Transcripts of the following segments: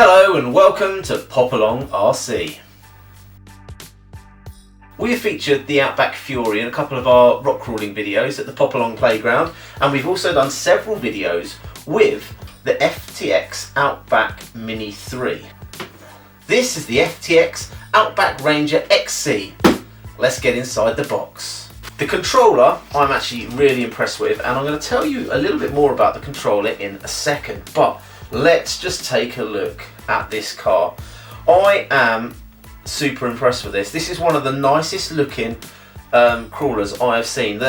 Hello and welcome to Pop Along RC. We have featured the Outback Fury in a couple of our rock crawling videos at the Pop Along Playground, and we've also done several videos with the FTX Outback Mini 3. This is the FTX Outback Ranger XC. Let's get inside the box. The controller I'm actually really impressed with, and I'm going to tell you a little bit more about the controller in a second, but let's just take a look at this car. I am super impressed with this. This is one of the nicest looking crawlers I have seen.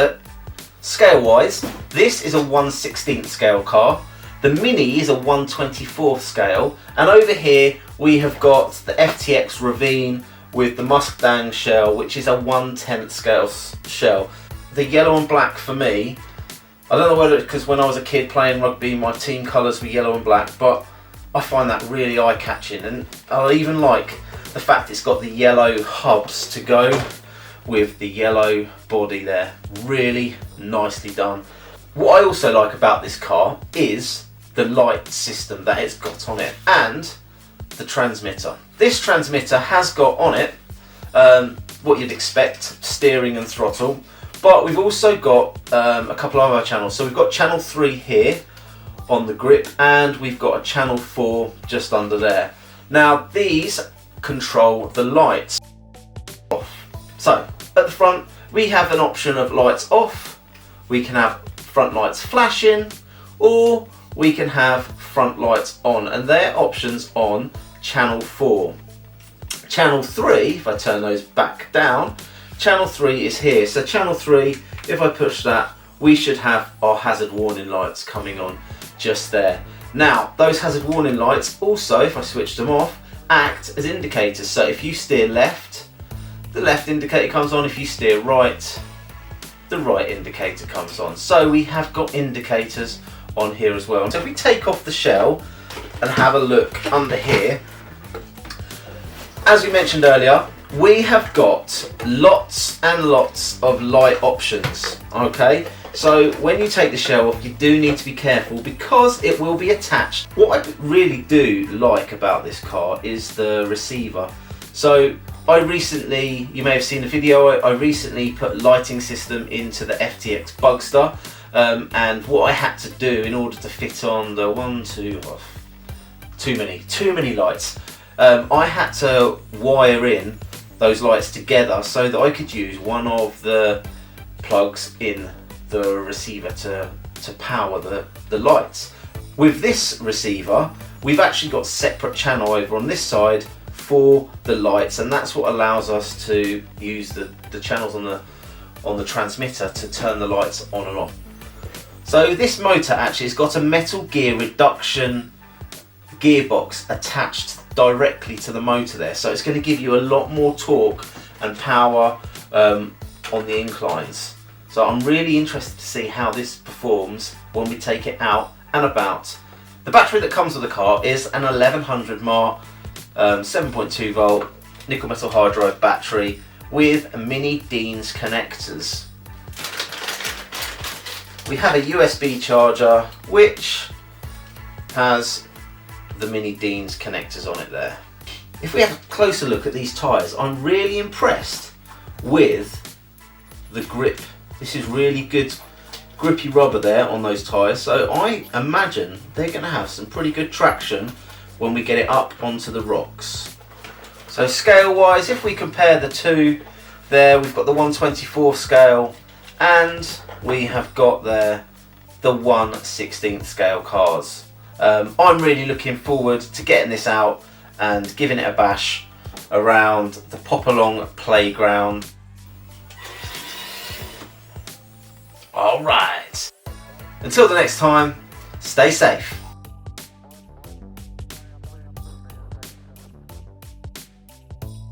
Scale wise, this is a 1/16 scale car. The Mini is a 1/24 scale, and over here we have got the FTX Ravine with the Mustang shell, which is a 1/10 scale shell. The yellow and black for me, I don't know whether it's because when I was a kid playing rugby my team colours were yellow and black, but I find that really eye-catching, and I even like the fact it's got the yellow hubs to go with the yellow body there. Really nicely done. What I also like about this car is the light system that it's got on it and the transmitter. This transmitter has got on it what you'd expect, steering and throttle, but we've also got a couple of other channels. So we've got channel 3 here on the grip, and we've got a channel 4 just under there. Now these control the lights off. So at the front we have an option of lights off, we can have front lights flashing, or we can have front lights on, and they're options on channel 4. Channel 3, if I turn those back down, channel 3 is here. So channel 3, if I push that, we should have our hazard warning lights coming on just there. Now those hazard warning lights also, if I switch them off, act as indicators. So if you steer left, the left indicator comes on. If you steer right, the right indicator comes on. So we have got indicators on here as well. So if we take off the shell and have a look under here, as we mentioned earlier, we have got lots and lots of light options. Okay, so when you take the shell off, you do need to be careful because it will be attached. What I really do like about this car is the receiver. So I recently, you may have seen the video, I recently put lighting system into the FTX Bugster, and what I had to do in order to fit on the too many lights, I had to wire in those lights together so that I could use one of the plugs in the receiver to power the lights. With this receiver, we've actually got separate channel over on this side for the lights, and that's what allows us to use the channels on the transmitter to turn the lights on and off. So this motor actually has got a metal gear reduction gearbox attached directly to the motor there, so it's going to give you a lot more torque and power on the inclines. So I'm really interested to see how this performs when we take it out and about. The battery that comes with the car is an 1100 mAh 7.2 volt nickel metal hard drive battery with mini Dean's connectors. We have a USB charger which has the mini Dean's connectors on it there. If we have a closer look at these tyres, I'm really impressed with the grip. This is really good grippy rubber there on those tyres, so I imagine they're going to have some pretty good traction when we get it up onto the rocks. So scale wise, if we compare the two there, we've got the 1/24 scale and we have got there the 1/16 scale cars. I'm really looking forward to getting this out and giving it a bash around the Pop Along Playground. Alright, until the next time, stay safe.